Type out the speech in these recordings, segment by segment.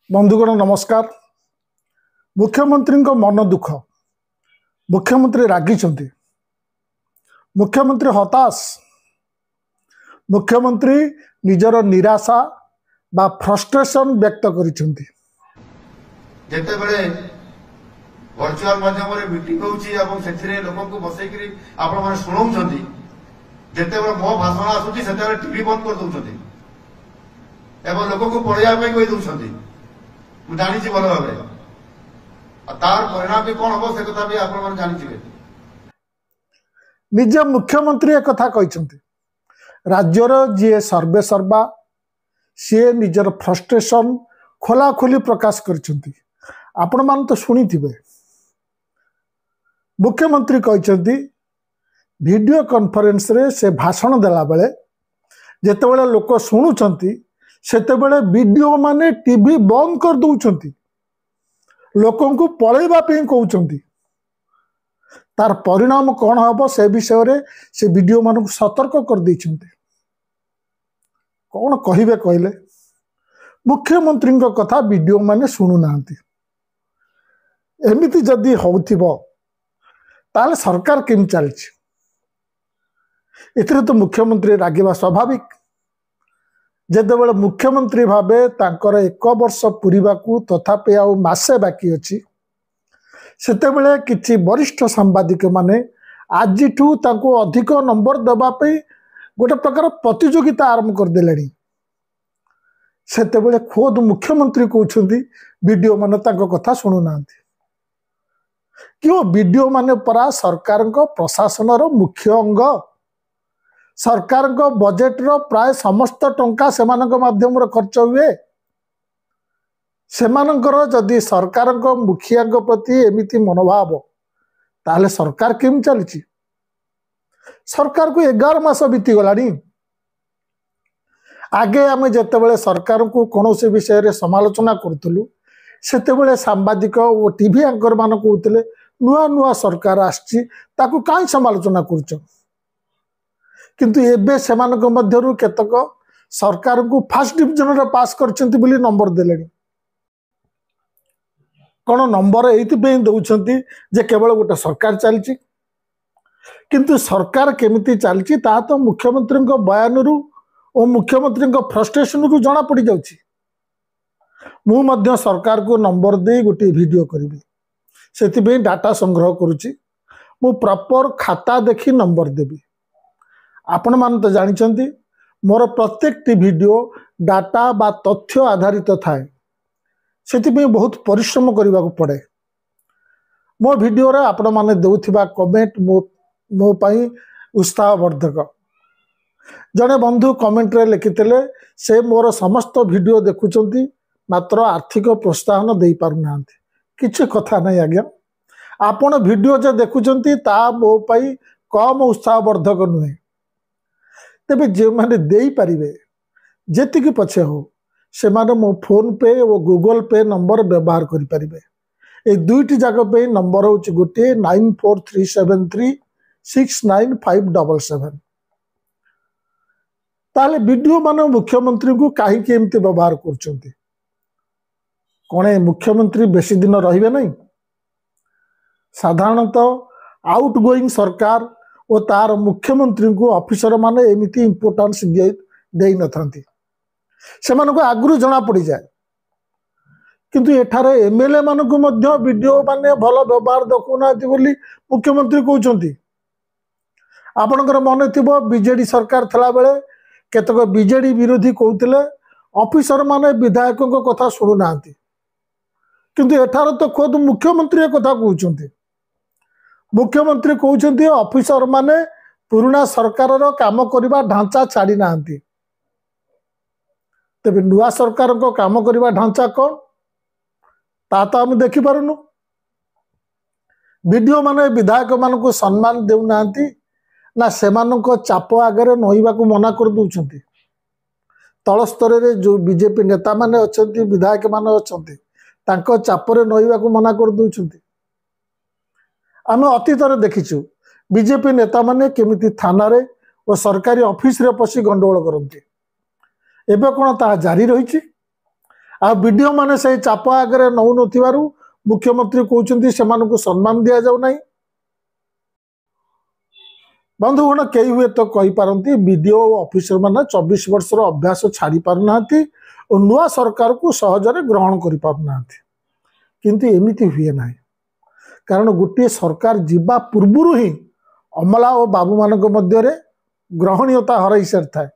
बंधुगण नमस्कार। मुख्यमंत्री मन दुख, मुख्यमंत्री रागिचंती, मुख्यमंत्री हताश, मुख्यमंत्री निजर निराशा बा फ्रस्ट्रेशन व्यक्त करिसेंती। जेते बेले वर्चुअल माध्यम रे मीटिंग होउची एवं सेथिरे लोक को बसै करी आपण माने सुनौछंती, जेते बेले मो भाषण आसुची सेते बेले टीवी बंद कर दउछंती एवं लोक को पढिया पे कहि दउछंती। मु जानि छी भलो भाबे तार परिणाम भी कोन हो से कथा भी आपण माने जानि छिबे। निज मुख्यमंत्री एक कथा कहिसेंती, राज्यर जे सर्वे सर्वा सी निजर फ्रस्ट्रेशन खोला खोली प्रकाश करिसेंती। आपण मान तो सुनिथिबे। मुख्यमंत्री कहिसेंती वीडियो कॉन्फ्रेंस रे से भाषण देला बेले जेते बेले लोक सुनुचंती सेते बेले वीडियो माने टीवी बंद कर दउचंती, लोकों को पळेबा पे कहउचंती। तार परिणाम कौन हम से विषय रे से वीडियो मान को सतर्क कर देइछंती। कौन कहिबे कहले, मुख्यमंत्री कथा वीडियो माने सुनु नांती। एमिति जदि होउथिबो ताले सरकार केम चलछि, एथिरे तो मुख्यमंत्री रागिबा स्वाभाविक। जेतेबेले मुख्यमंत्री भावे तांकर 1 वर्ष पूरीबाकू तथापि आउ मासे बाकी अछि, सेतेबेले किछि वरिष्ठ सांबादिक माने आजिठू तांको अधिक नंबर देबा पे गोटे प्रकार प्रतियोगिता आरंभ कर देलेनी। सेतेबेले खुद मुख्यमंत्री कहउछंती वीडियो माने तांको कथा सुनु नांती। क्यों वीडियो माने परा सरकार को प्रशासन रो मुख्य अंग, सरकार को बजेट रो प्राय समस्त टंका सेमानक माध्यम रो खर्च हुए। सेमानकर जदि सरकार को मुखिया प्रति एमिति मनोभाव ताले सरकार केम चलछि। सरकार को 11 मास बीती गलानी। आगे आमे जेतेबेले सरकार को कोनोसी विषय रे समालोचना करथुलु सेतेबेले सांबादिक ओ टीवी एंकर मान कहउतले नुआ नुआ सरकार आछि ताकू काई समालोचना करछ। किंतु एबे सेमानक मध्यरु केतक सरकार को फर्स्ट डिवीजन रे पास करछंती बोली नंबर देलेनी। कोन नंबर एइति पे दउछंती जे केवल गोटे सरकार चलछि, किंतु सरकार केमिति चलछि ता तो मुख्यमंत्री को बयान रु ओ मुख्यमंत्री को फ्रस्ट्रेशन रु जाना पड़ी जाउछि। मु मध्य सरकार को नंबर दे गोटे वीडियो करिवि, सेति पे डाटा संग्रह करूछि। मु प्रॉपर खाता देखि नंबर देबी। आपण मान तो जानिछंती मोर प्रत्येक टी वीडियो डाटा बा तथ्य आधारित थाए, सेति पे बहुत परिश्रम करबा को पड़े। मो वीडियो रे आपण माने देउथिबा कमेंट मो पई उत्साहवर्धक। जने बंधु कमेंट रे लिखितले से मोर समस्त वीडियो देखुचंती मात्र आर्थिक प्रोत्साहन देई पारु नांती। किछि कथा नै आज्ञा, आपण वीडियो जे देखुचंती ता मो पई कम उत्साहवर्धक नुहे। तेबे जे माने देई परिबे जेतिकी पछे हो से माने मो फोन पे और गूगल पे नंबर व्यवहार करि परिबे। ए दुईटी जगह पे नंबर होची गोटे 9437369577। ताले वीडियो माने मुख्यमंत्री को काहे के एमते व्यवहार करचंती। कोने मुख्यमंत्री बेसी दिन रहिबे नहीं। साधारणतः आउट गोइंग सरकार और तार मुख्यमंत्री को ऑफिसर माने एमिति इंपोर्टेंस देई नथांती, सेमान को आगुरु जना पड़ी जाए। किंतु एठारे एमएलए मान को मध्य वीडियो माने भलो व्यवहार देखुनाती बोली मुख्यमंत्री कहउचंती। आपनकर मन थिबो बीजेडी सरकार थला बेले केतक बीजेडी विरोधी कहउतले ऑफिसर माने विधायकों को कथा सुनु नांती, किंतु एठारे तो खुद मुख्यमंत्री कथा कहउचंती। मुख्यमंत्री कहउचंती ऑफिसर माने पुराना सरकार रो काम करिबा ढांचा छाड़ी नांती। तेबे नुआ सरकार को काम करिबा ढांचा कोन ता तो हम देखि पारुनु। वीडियो माने विधायक मान को सम्मान देउ नांती ना सेमान को चाप आगे नहिबा को मना कर दउछंती। तल स्तर रे जो बीजेपी नेता माने अछंती, विधायक माने अछंती, तांको चाप रे नहिबा को मना कर दउछंती। आमे अतीत रे देखिछु बीजेपी नेता माने केमिति थाना रे और सरकारी ऑफिस रे पसी गंडगोल करंती। एबे कोन ता जारी रहिछि। आ वीडियो माने से चाप आगे नौ नथिबारु मुख्यमंत्री कहते से सम्मान दि जाऊ नहीं। बंधुगण कई हुए तो कहींपारती वीडियो ऑफिसर माने 24 वर्षर अभ्यास छाड़ी पारना और नुआ सरकार को सहजरे ग्रहण कर पारना किंतु एमती हुए ना कारण गोटे सरकार जीवा पूर्व ही अमला और बाबू मान मध्य ग्रहणीयता हर सारी था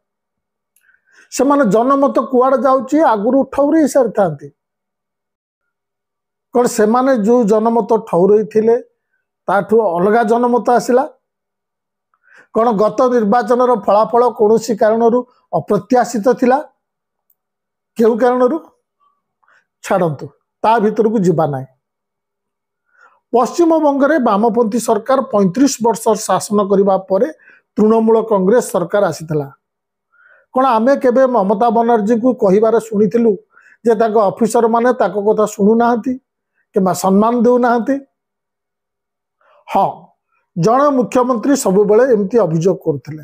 से जनमत कुआड़ जाऊँगी आगुरी ठौर सारी था कौन से जो जनमत ठौर ताठू अलग जनमत आसला कौन गत निर्वाचन फलाफल कौन कारण अप्रत्याशित थिला क्यों कारण छाड़ू ता भीतर को जीवा ना। पश्चिम बंग में वामपंथी सरकार 35 वर्ष शासन करने पर तृणमूल कांग्रेस सरकार आसीथिला कौन आमे केबे ममता बनर्जी को कहिबार शुणिथिलु जे ताको ऑफिसर माने ताको कथा शुणु नाहंती कि सम्मान देउ नाहंती। हाँ जड़े मुख्यमंत्री सब बेले एमती अभियोग करथिले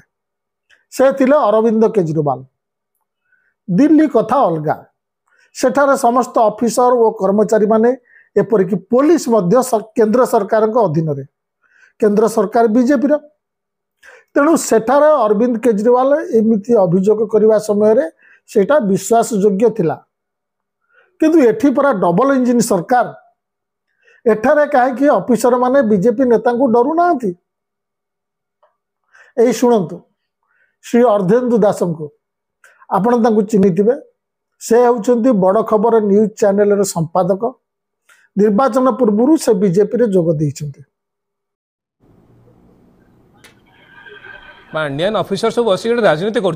से थिले अरविंद केजरीवाल। दिल्ली कथा अलगा सेठारे समस्त ऑफिसर और कर्मचारी माने एपरिक पुलिस मध्य केंद्र सरकार अधीन रे केंद्र सरकार बीजेपी तेणु सेठारे अरविंद केजरीवाल एमती अभियोग करने समय सेटा विश्वास योग्य थिला किंतु एठी परा डबल इंजिन सरकार एठारे कहीं ऑफिसर माने बीजेपी नेता को डरू नाहंती। एई शुणंतु श्री अर्धेन्दु दास को आपण तांको चिन्हिथिबे से होउचंती बड़ खबर न्यूज चैनल संपादक निर्वाचन पूर्व से बीजेपी रे जोग दैछंती। पांडियान ऑफिसर सब बस राजनीति कर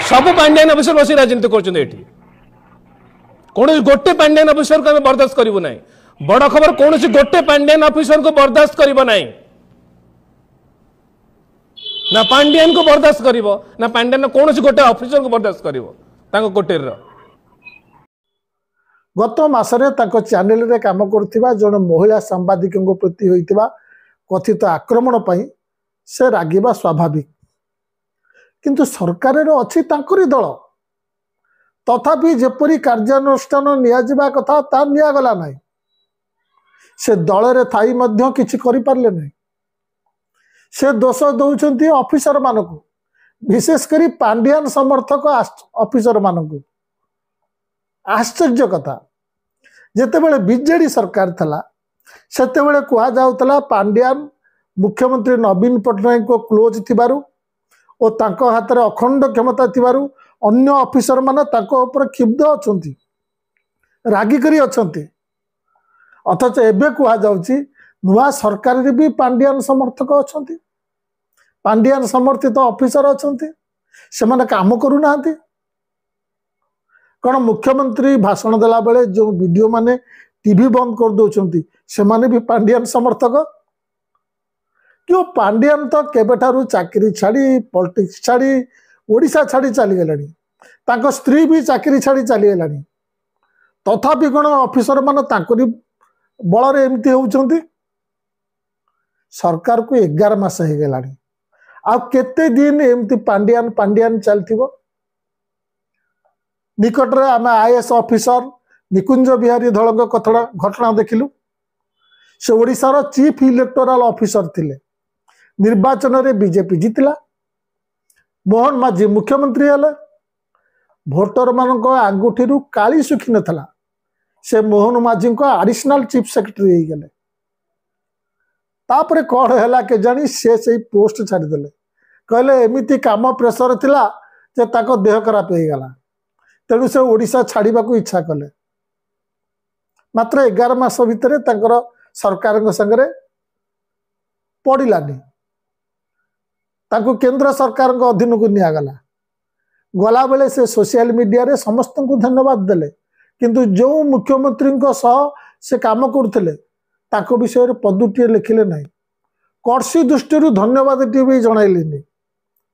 सब पांडियान ऑफिसर बस राजनीति कर कौन गोटे पांडियान ऑफिसर को बर्दाश्त करूँ ना। बड़ खबर कौन गोटे पांडियान ऑफिसर को बर्दाश्त कर ना पांडियान को बर्दाश्त कर ना पांडियान कौन गोटे ऑफिसर को बर्दाश्त कर कोटेर गत मासरे चैनल रे काम करथिबा जण महिला सांबादिकों प्रति होइतिबा कथित आक्रमण पई से रागिबा स्वाभाविक किंतु सरकार अच्छी तांकरी दल तथापि जेपरी कार्यानुष्ठान नियाजिबा कथा ता नियागला नहीं से दल रे थाई मध्य किछि करि पारले नहीं से दोष दौरान ऑफिसर मानक विशेषकर पांडियान समर्थक ऑफिसर मानक। आश्चर्य कथा जेतेबेले बीजेडी सरकार थला सेतेबेले कुआ जाउतला पांडियान मुख्यमंत्री नवीन पट्टनायक को क्लोज थिबारु और तांको हाथ में अखंड क्षमता थिबारु अन्य ऑफिसर माने तांको ऊपर क्षुब्ध अछंती रागी करी अछंती अथच एबे कुआ जाउची नुआ सरकार रे भी पांडियान समर्थक अछंती पांडियान समर्थित ऑफिसर अछंती से माने काम करू नाहंती कौन मुख्यमंत्री भाषण देला बेले जो वीडियो माने टीवी बंद कर दौरान से माने भी पांडियान समर्थक क्यों पांडियान तो केबेठारु चाकरी छाड़ी पॉलिटिक्स छाड़ी ओडिशा छाड़ी चली गलानी तांको स्त्री भी चाकरी छाड़ी चली गलानी तथापि कौन ऑफिसर माने तांकरी बल एमती होउचंती। सरकार को 11 मास हो गलानी आ केते दिन एमती पांडियान पांडियान चलथिबो। निकट रे आमे आईएएस ऑफिसर निकुंज बिहारी धलक घटना देखिलु से ओडिशार चीफ इलेक्टोरल ऑफिसर थिले निर्वाचन रे बीजेपी जीतला मोहन माझी मुख्यमंत्री हेले भोटर मानक आंगुठी काली सुखी नथला से मोहन माझी को एडिशनल चीफ सेक्रेटरी हो गले तापरे कौन है के जानी से पोस्ट छाड़देले कहले एमिती काम प्रेसर थिला जे ताको देह खराब हो गला तेणु से ओडिशा छाड़िबा को इच्छा कले मात्र 11 मास भितर तांकर सरकार संगे पड़िलानी तांको केंद्र सरकार अधीन को निगला गला बेले से सोशल मीडिया रे समस्त को धन्यवाद देले किंतु जो मुख्यमंत्री से काम करते ताको विषय पदुटे लिखिले नहीं कर्सी दृष्टि धन्यवाद टी भी जनइले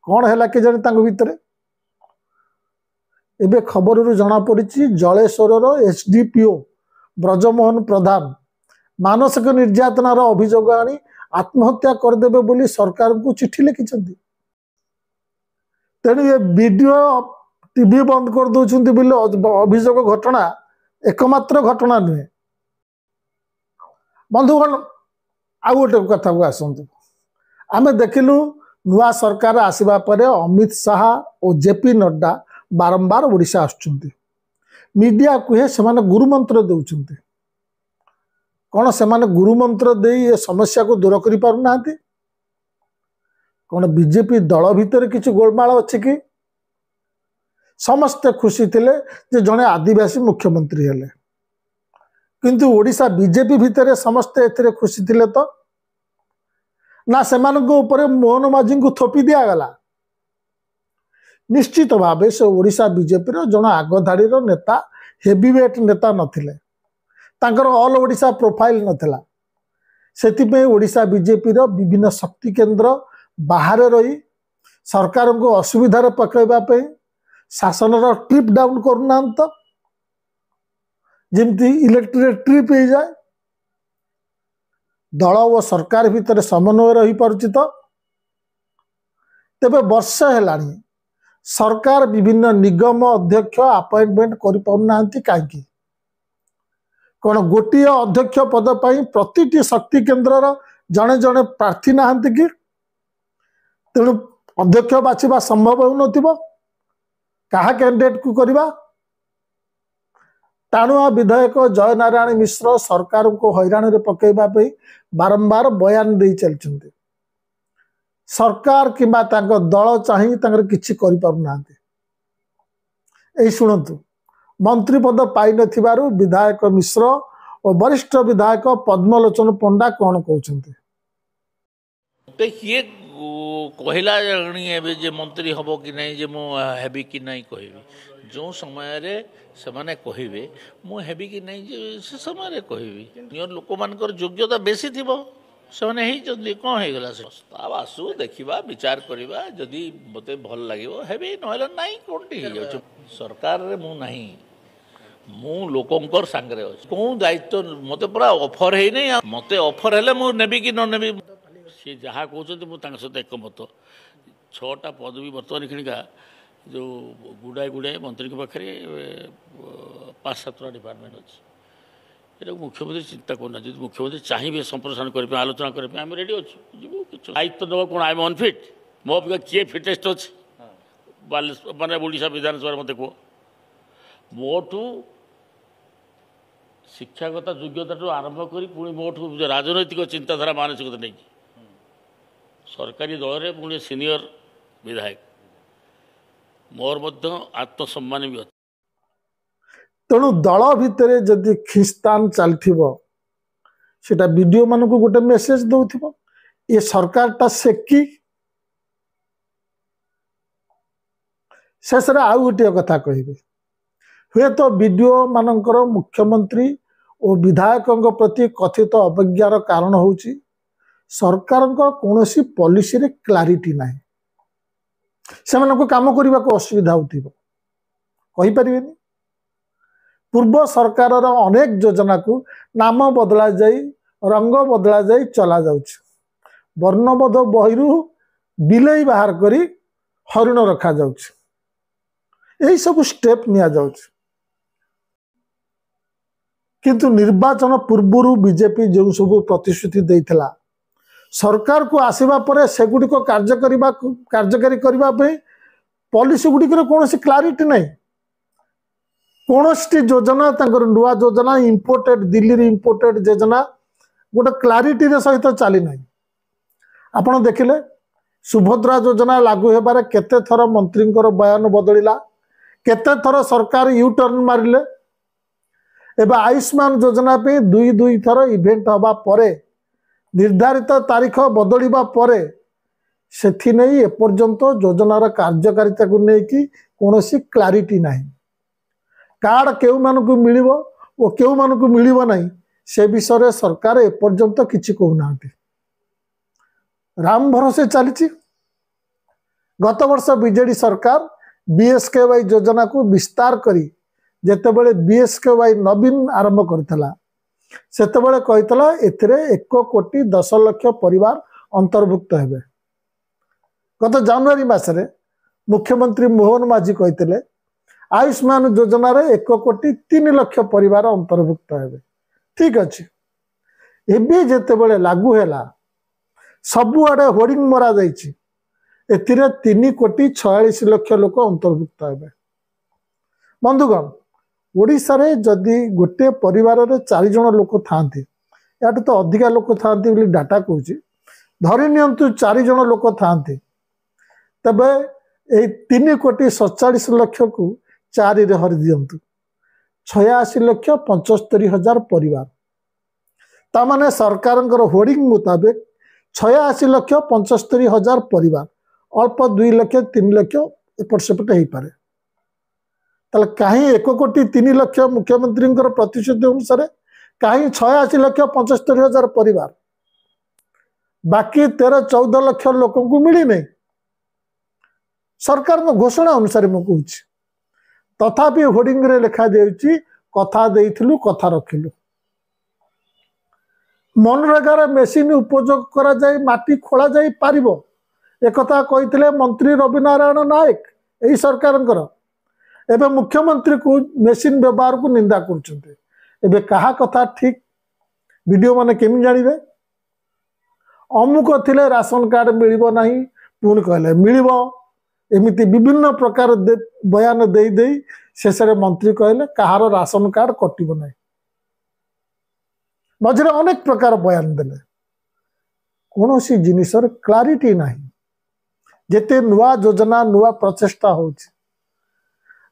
कौन है कि जाने तांको भितर एबे खबर जना पड़ी जलेश्वर एसडीपीओ ब्रजमोहन प्रधान मानसिक निर्यातनार अभियोग आनी आत्महत्या करदेबे बोली सरकार को चिठी लिखिं तेणु ये वीडियो टीवी बंद कर दौरान बोले अभियोग घटना एकमात्र घटना नुहे। बंधुगण आउ गोटे कथा को आसतु आम देखिलु नुआ सरकार आसवा पर अमित शाह और जेपी नड्डा बारंबार ओडिशा आसुचंती। मीडिया कहे से गुरुमंत्र दौरान कौन से गुरुमंत्र दे ये समस्या को दूर कर पारना कौन बीजेपी दल भितर किसी गोलमाल अच्छी कि समस्ते खुशी थिले जे जड़े आदिवासी मुख्यमंत्री हेले किंतु ओडिशा बीजेपी भितर समस्ते एथिरे खुशी थिले तो ना सेमानक ऊपर मोहन माझी को थोपी दिगला। निश्चित भाव से ओडिशा बीजेपी जन आगधाड़ी नेता हेवीवेट नेता नथिले तांकर ऑल ओडिशा प्रोफाइल नथिला सेतिपे ओडिशा बीजेपी विभिन्न शक्ति केंद्र बाहर रही सरकार को असुविधा पकड़ापी शासन ट्रिप डाउन करना जमती इलेक्ट्रिक ट्रिप हो जाए दल और सरकार भितर समन्वय रही पारुछि तो तेबे वर्ष हेलानी सरकार विभिन्न निगम अध्यक्ष अपॉइंटमेंट कर पाउना कहीं कौन गोटे अध्यक्ष पद पर प्रति शक्ति केन्द्र जड़े जड़े प्रार्थी नहांती कि तेणु अध्यक्ष बाछिबा संभव हो कहा कैंडिडेट को करवा। टाणुआ विधायक जय नारायण मिश्र सरकार को हैरान पकईवा बारंबार बयान दे चलते सरकार किंबा दल चाही किछि करि पारुनांती। एई शुणंतु मंत्री पद पाई नथिबारु विधायक मिश्र और वरिष्ठ विधायक पद्मलोचन पंडा कौन कहते किए कहला जानी जे मंत्री हम कि नहीं जे मु हेबी कि नहीं कहबी जो समय रे से माने कहबे मु हेबी कि नहीं जे से समय रे कहबी लोक मानकर योग्यता बेसी थिबो से माने ही जल्दी कौन हो गला से प्रस्ताव आसु देखिबा विचार करिबा जदी मते भल लागिबो हेबी नहले नाही कोनटी हो जाउ सरकार रे मु नाही मु लोकंकर सांगरे अछि कोन दायित्व मते पूरा ऑफर हे नहीं मते ऑफर हेले मु नेबी कि न नेबी सी जहाँ कहते मुझे सहित एकमत 6टा पदवी बर्तमान खिणिका जो गुड़ाए गुड़ाए मंत्री के पाखे 5-7टा डिपार्टमेंट अच्छे ये मुख्यमंत्री चिंता करना जी मुख्यमंत्री चाहिए संप्रसारण करते आलोचना करते आम रेडी अच्छे जी दायित्व देवा कौन आई एम अनफिट मो अपेक्षा किए फिटेस्ट अच्छे माने ओडिशा विधानसभा मत कह मोठू शिक्षागत योग्यता आरंभ कर पुणी मोठू राजनैतिक चिंताधारा मानसिकता नहीं सरकारी दल में पुणी सीनियर विधायक मोर मध्य आत्मसम्मान भी अच्छे तेणु दल भितर जदि खिस्तान चलथिबो सेटा वीडियो मान को गोटे मेसेज दउथिबो ये सरकारटा सेकी शेष आउ गोटे कथा कहबे हुए तो वीडियो मानकर मुख्यमंत्री और विधायकों प्रति कथित अवज्ञार कारण होउची सरकार कौन पॉलिसी रे क्लारिटी ना से काम करने को असुविधा होपारे पूर्व सरकार अनेक योजना को नाम बदला जाई रंग बदला जाई चला जाउछ वर्णबोध बहिरु बिलई बाहर करी हरिण रखा जाउछ यही सब स्टेप निया जाउछ किंतु निर्वाचन पूर्व बीजेपी जो सब प्रतिश्रुति देइथिला सरकार को आसवा पर सेगुड़िक कार्यकारी करने पॉलिसी गुड़िकर कौन क्लारिटी नहीं कौन योजना नुआ योजना इंपोर्टेड दिल्ली इंपोर्टेड योजना गोटे क्लारिटी सहित चली ना आपड़ देखिले सुभद्रा योजना लागू होबार केते थर मंत्री बयान बदलिला केते थर सरकार यू टर्न मारिले एवं आयुष्मान योजना पे दुई थर इवेंट हवा परे निर्धारित तारीख बदलिबा परे सेथि नहीं एपर्यंत योजनार कार्यकारिता को लेकिन कौन क्लारिटी नहीं कार्ड केउ मानकु मिलिबो और केउ मानकु मिलिबो नहीं से विषय सरकार एपर्यंत किछि कहूना राम भरोसे चली गत वर्ष बीजेडी सरकार बीएसकेवाई योजना को विस्तार करी जेतेबेले बीएसकेवाई नवीन आरंभ करथिला सेतेबेले कहितला एथिरे 1,10,00,000 परिवार अंतर्भुक्त हेबे गत जनवरी मासरे मुख्यमंत्री मोहन माझी कहितले आयुष्मान योजना रे 1,03,00,000 परिवार अंतर्भुक्त हेबे ठीक अच्छे एबे जेतेबेले लागू हैला सबुआडे होर्डिंग मरा जाइछि एथिरे 3,46,00,000 लोक अंतर्भुक्त हेबे बंधुगण ओडिशा रे जदि गोटे परिवार रे 4 जण लोक थांती याटू तो अधिका लोक थांती बोली डाटा कहूची धरि नियंतु 4 जण लोक थांती तबे ए 3,47,00,000 को 4 रे हरि दियंतु 86,75,000 परिवार ता माने सरकारंकर होर्डिंग मुताबिक 86,75,000 परिवार अल्प 2 लाख 3 लाख एपट सेपट हो पारे ताले कहीं 1,03,00,000 मुख्यमंत्री प्रतिश्रुति अनुसार कहीं 86,75,000 परिवार बाकी 13-14 लाख लोक मिली नहीं सरकार घोषणा अनुसार मु कहूँ तथापि होर्डिंग रे लिखा जाउची कथा देइथिलु कथा रखिलु मनरेगा मेसीन उपयोग करा जाय माटी खोला जाय पारिबो एकथा कहिथिले मंत्री रवि नारायण नायक एही सरकारंकर एबे मुख्यमंत्री को मेसीन व्यवहार को निंदा करछन्ते एबे कहा कथा ठीक वीडियो माने केमि जानिबे अमुक थिले राशन कार्ड मिलिबो नाही पुणी कहले मिलिबो एमिति विभिन्न प्रकार बयान दे दे शेष मंत्री कहले कहार राशन कार्ड कटिबो नाही मझे अनेक प्रकार बयान देले कौन सी जिनिसर क्लारिटी नाही जेते नुआ योजना नुआ प्रचेष्टा होछि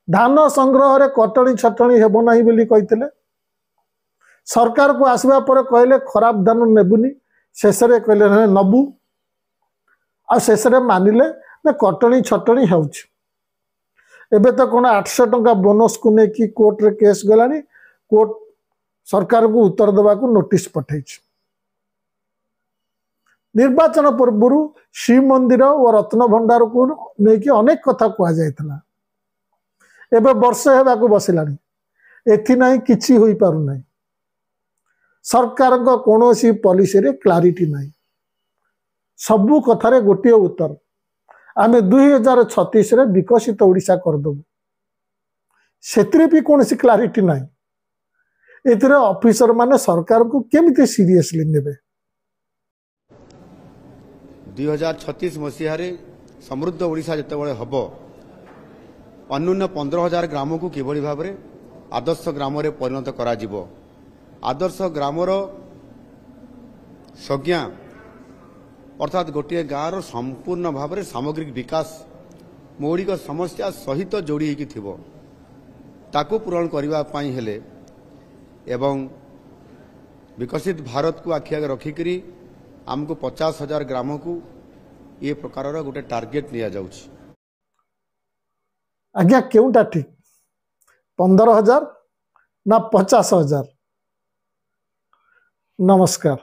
धान संग्रह रे कटणी छटणी हेबो नाही बोली कहितले सरकार को आसबा पर कहले खराब धान नेबुनी शेष रे कहले नबु आ शेष रे मानिले ना कटणी छटणी होछि एबे तो कोन 800 टंका बोनस को ने की कोर्ट रे केस गलानी कोर्ट सरकार को उत्तर देवा को नोटिस पठाई निर्वाचन पूर्व श्री मंदिर और रत्न भंडार को लेकिन अनेक कथा कह जाता एबे वर्षे होगा बसिलानी एथि नहीं किछि होई पारु नहीं सरकार को कौनसी पॉलिसी रे क्लारिटी नहीं सबु कथारे गोटे उत्तर आमे 2036 रे विकसित ओडिशा करदबु सेतरे भी कौनसी क्लारिटी नहीं एथिरे ऑफिसर माने सरकार को केमिति सीरियसली नेबे 2036 मसीह समृद्ध ओडिशा जितेबाला हम अन्यून 15,000 ग्राम को किभली भाव में आदर्श ग्राम रे परिणत करा जिवो आदर्श ग्रामर संज्ञा अर्थात गोटे गाँव संपूर्ण भाव में सामग्रिक विकास मौलिक समस्या सहित जोड़ी होगी ताकू पूरण करने हेले एवं विकसित भारत को आखि आगे रखिक आमको 50,000 ग्राम को ये प्रकार गोटे टार्गेट निया जाउछि आज्ञा केउटा ठीक 15,000 ना 50,000 नमस्कार।